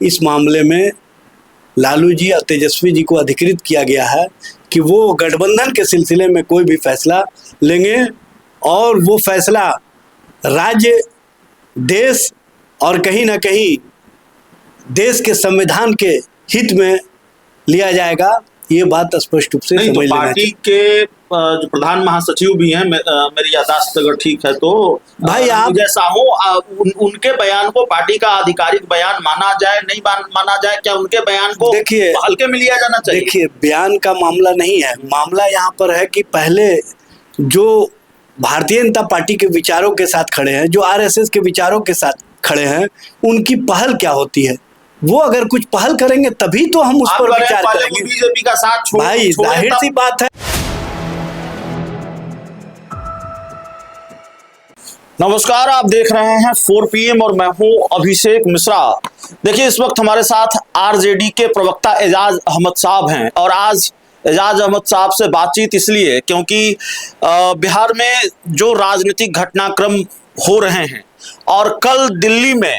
इस मामले में लालू जी और तेजस्वी जी को अधिकृत किया गया है कि वो गठबंधन के सिलसिले में कोई भी फैसला लेंगे और वो फैसला राज्य, देश और कहीं ना कहीं देश के संविधान के हित में लिया जाएगा। ये बात स्पष्ट रूप से समझ लेना चाहिए। पार्टी के जो प्रधान महासचिव भी हैं, मेरी याददाश्त अगर ठीक है तो भाई आप जैसा हो उनके बयान को पार्टी का आधिकारिक बयान माना जाए, नहीं माना जाए, क्या उनके बयान को देखिए हल्के में लिया जाना चाहिए? देखिए, बयान का मामला नहीं है। मामला यहाँ पर है कि पहले जो भारतीय जनता पार्टी के विचारों के साथ खड़े हैं, जो आरएसएस के विचारों के साथ खड़े हैं, उनकी पहल क्या होती है। वो अगर कुछ पहल करेंगे तभी तो हम उस पर विचार करेंगे। बीजेपी का साथ भाई जाहिर सी बात है। नमस्कार, आप देख रहे हैं 4 PM और मैं हूं अभिषेक मिश्रा। देखिए, इस वक्त हमारे साथ आरजेडी के प्रवक्ता एजाज अहमद साहब हैं और आज एजाज अहमद साहब से बातचीत इसलिए क्योंकि बिहार में जो राजनीतिक घटनाक्रम हो रहे हैं और कल दिल्ली में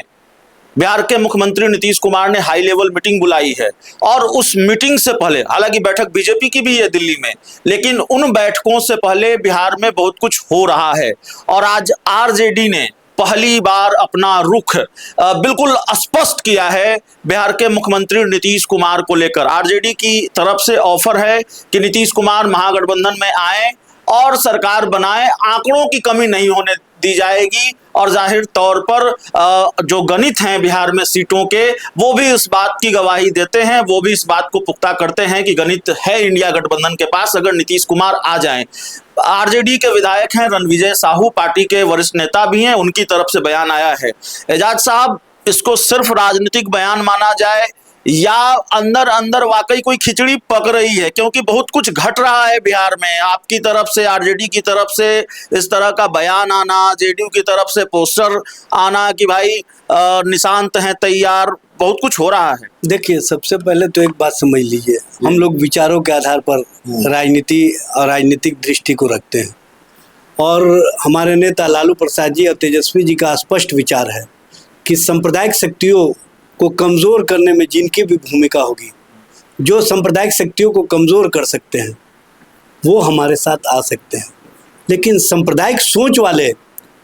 बिहार के मुख्यमंत्री नीतीश कुमार ने हाई लेवल मीटिंग बुलाई है और उस मीटिंग से पहले, हालांकि बैठक बीजेपी की भी है दिल्ली में, लेकिन उन बैठकों से पहले बिहार में बहुत कुछ हो रहा है और आज आरजेडी ने पहली बार अपना रुख बिल्कुल स्पष्ट किया है बिहार के मुख्यमंत्री नीतीश कुमार को लेकर। आरजेडी की तरफ से ऑफर है कि नीतीश कुमार महागठबंधन में आए और सरकार बनाए, आंकड़ों की कमी नहीं होने दी जाएगी और जाहिर तौर पर जो गणित हैं बिहार में सीटों के, वो भी इस बात की गवाही देते हैं, वो भी इस बात को पुख्ता करते हैं कि गणित है इंडिया गठबंधन के पास अगर नीतीश कुमार आ जाएं। आरजेडी के विधायक हैं रणविजय साहू, पार्टी के वरिष्ठ नेता भी हैं, उनकी तरफ से बयान आया है। एजाज साहब, इसको सिर्फ राजनीतिक बयान माना जाए या अंदर अंदर वाकई कोई खिचड़ी पक रही है, क्योंकि बहुत कुछ घट रहा है बिहार में। आपकी तरफ से, आरजेडी की तरफ से इस तरह का बयान आना, जेडीयू की तरफ से पोस्टर आना कि भाई निशांत हैं तैयार, बहुत कुछ हो रहा है। देखिए, सबसे पहले तो एक बात समझ लीजिए, हम लोग विचारों के आधार पर राजनीति और राजनीतिक दृष्टि को रखते हैं और हमारे नेता लालू प्रसाद जी और तेजस्वी जी का स्पष्ट विचार है कि सांप्रदायिक शक्तियों को कमज़ोर करने में जिनकी भी भूमिका होगी, जो सांप्रदायिक शक्तियों को कमज़ोर कर सकते हैं वो हमारे साथ आ सकते हैं, लेकिन सांप्रदायिक सोच वाले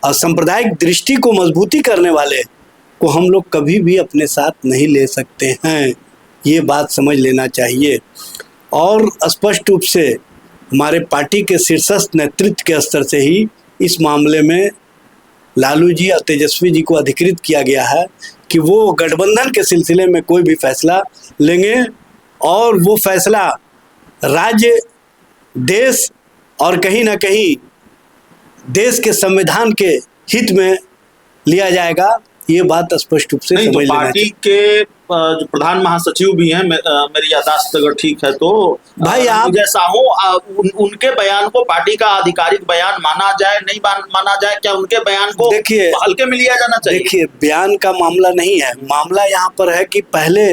और सांप्रदायिक दृष्टि को मजबूती करने वाले को हम लोग कभी भी अपने साथ नहीं ले सकते हैं। ये बात समझ लेना चाहिए और स्पष्ट रूप से हमारे पार्टी के शीर्षस्थ नेतृत्व के स्तर से ही इस मामले में लालू जी और तेजस्वी जी को अधिकृत किया गया है कि वो गठबंधन के सिलसिले में कोई भी फैसला लेंगे और वो फैसला राज्य, देश और कहीं ना कहीं देश के संविधान के हित में लिया जाएगा। ये बात स्पष्ट रूप से समझ लेना पार्टी के जो प्रधान महासचिव भी हैं, मेरी याददाश्त अगर ठीक है तो भाई आप जैसा हो उनके बयान को पार्टी का आधिकारिक बयान माना जाए, नहीं माना जाए, क्या उनके बयान को देखिए हल्के में लिया जाना चाहिए? देखिए, बयान का मामला नहीं है। मामला यहाँ पर है कि पहले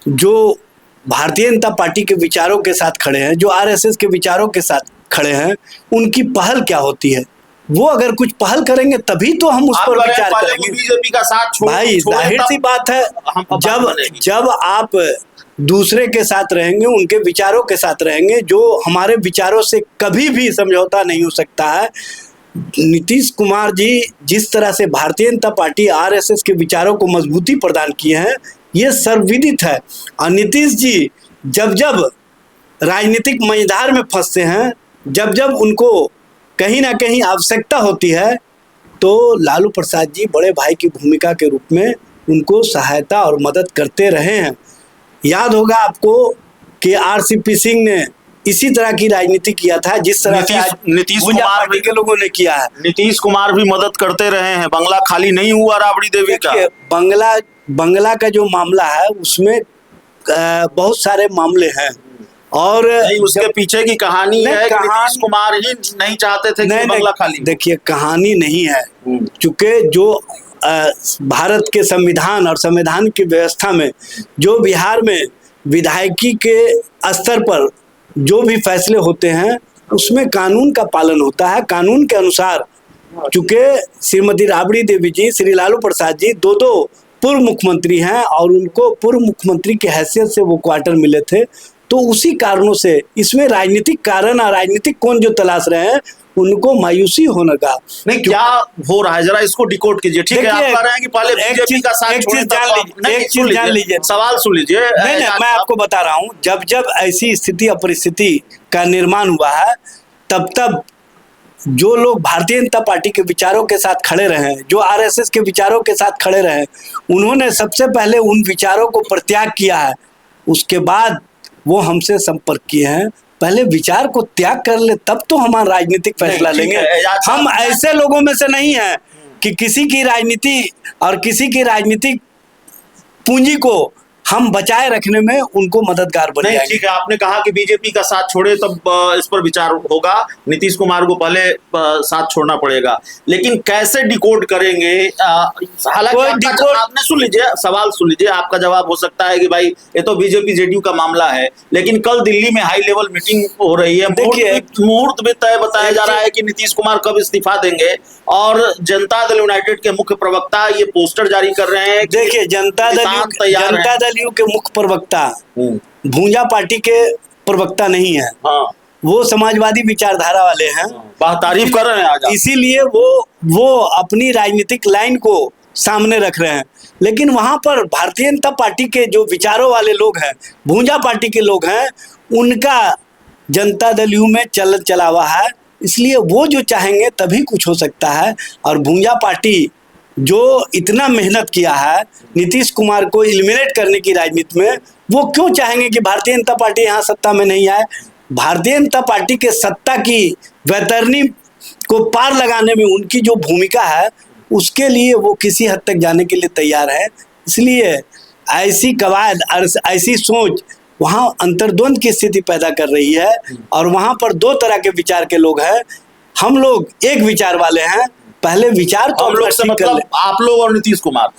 जो भारतीय जनता पार्टी के विचारों के साथ खड़े हैं, जो आरएसएस के विचारों के साथ खड़े हैं, उनकी पहल क्या होती है। वो अगर कुछ पहल करेंगे तभी तो हम उस पर विचार करेंगे। बीजेपी का साथ भाई जाहिर सी बात है, जब आप दूसरे के साथ रहेंगे, उनके विचारों के साथ रहेंगे, जो हमारे विचारों से कभी भी समझौता नहीं हो सकता है। नीतीश कुमार जी जिस तरह से भारतीय जनता पार्टी आरएसएस के विचारों को मजबूती प्रदान किए हैं, ये सर्वविदित है। और नीतीश जी जब जब राजनीतिक मझधार में फंसते हैं, जब जब उनको कहीं ना कहीं आवश्यकता होती है, तो लालू प्रसाद जी बड़े भाई की भूमिका के रूप में उनको सहायता और मदद करते रहे हैं। याद होगा आपको कि आरसीपी सिंह ने इसी तरह की राजनीति किया था जिस तरह से नीतीश कुमार के लोगों ने किया है। नीतीश कुमार भी मदद करते रहे हैं, बंगला खाली नहीं हुआ राबड़ी देवी का। बंगला का जो मामला है उसमें बहुत सारे मामले हैं और उसके पीछे की कहानी है कि नीतीश कुमार ही नहीं चाहते थे कि बंगला खाली। देखिए, कहानी नहीं है, चूंकि जो भारत के संविधान और संविधान की व्यवस्था में जो बिहार में विधायकी के स्तर पर जो भी फैसले होते हैं उसमें कानून का पालन होता है। कानून के अनुसार चूंकि श्रीमती राबड़ी देवी जी, श्री लालू प्रसाद जी दो पूर्व मुख्यमंत्री हैं और उनको पूर्व मुख्यमंत्री की हैसियत से वो क्वार्टर मिले थे, तो उसी कारणों से इसमें राजनीतिक कारण और राजनीतिक कौन जो तलाश रहे हैं उनको मायूसी होने का नहीं क्या हो रहा है, जरा इसको डिकोड कीजिए। ठीक है, आप कह रहे हैं कि पहले बीजेपी का साथ छोड़ें, एक चीज जान लीजिए, सवाल सुन लीजिए। नहीं मैं आपको बता रहा हूँ, जब जब ऐसी स्थिति और परिस्थिति का निर्माण हुआ है तब तब जो लोग भारतीय जनता पार्टी के विचारों के साथ खड़े रहे, जो आरएसएस के विचारों के साथ खड़े रहे, उन्होंने सबसे पहले उन विचारों को परित्याग किया है, उसके बाद वो हमसे संपर्क किए हैं। पहले विचार को त्याग कर ले तब तो हम राजनीतिक फैसला लेंगे। हम ऐसे लोगों में से नहीं हैं कि किसी की राजनीति और किसी की राजनीतिक पूंजी को हम बचाए रखने में उनको मददगार बन जाएंगे। ठीक है, आपने कहा कि बीजेपी का साथ छोड़े तब इस पर विचार होगा, नीतीश कुमार को पहले साथ छोड़ना पड़ेगा, लेकिन कैसे डिकोड करेंगे? हालांकि आपने सुन लीजिए, सवाल सुन लीजिए, आपका जवाब हो सकता है कि भाई ये तो बीजेपी जेडीयू का मामला है, लेकिन कल दिल्ली में हाई लेवल मीटिंग हो रही है, मुहूर्त भी तय बताया जा रहा है कि नीतीश कुमार कब इस्तीफा देंगे, और जनता दल यूनाइटेड के मुख्य प्रवक्ता ये पोस्टर जारी कर रहे हैं। देखिए, जनता दल के मुख्य प्रवक्ता भूंजा पार्टी के प्रवक्ता नहीं है, वो समाजवादी विचारधारा वाले हैं, तारीफ कर रहे हैं आज। इसीलिए वो अपनी राजनीतिक लाइन को सामने रख रहे हैं, लेकिन वहां पर भारतीय जनता पार्टी के जो विचारों वाले लोग हैं, भूंजा पार्टी के लोग हैं, उनका जनता दल यू में चला हुआ है, इसलिए वो जो चाहेंगे तभी कुछ हो सकता है। और भूंजा पार्टी जो इतना मेहनत किया है नीतीश कुमार को एलिमिनेट करने की राजनीति में, वो क्यों चाहेंगे कि भारतीय जनता पार्टी यहाँ सत्ता में नहीं आए? भारतीय जनता पार्टी के सत्ता की वैतरणी को पार लगाने में उनकी जो भूमिका है, उसके लिए वो किसी हद तक जाने के लिए तैयार है। इसलिए ऐसी कवायद और ऐसी सोच वहाँ अंतर्द्वंद की स्थिति पैदा कर रही है, और वहाँ पर दो तरह के विचार के लोग हैं। हम लोग एक विचार वाले हैं, पहले विचार तो हम लोग से मतलब आप लोग और नीतीश कुमार,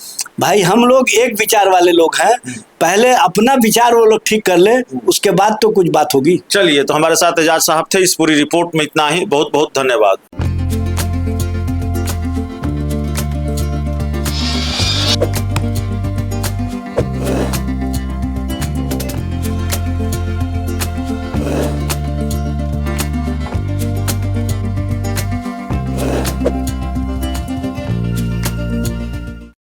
भाई हम लोग एक विचार वाले लोग हैं, पहले अपना विचार वो लोग ठीक कर ले, उसके बाद तो कुछ बात होगी। चलिए, तो हमारे साथ एजाज साहब थे, इस पूरी रिपोर्ट में इतना ही, बहुत बहुत धन्यवाद।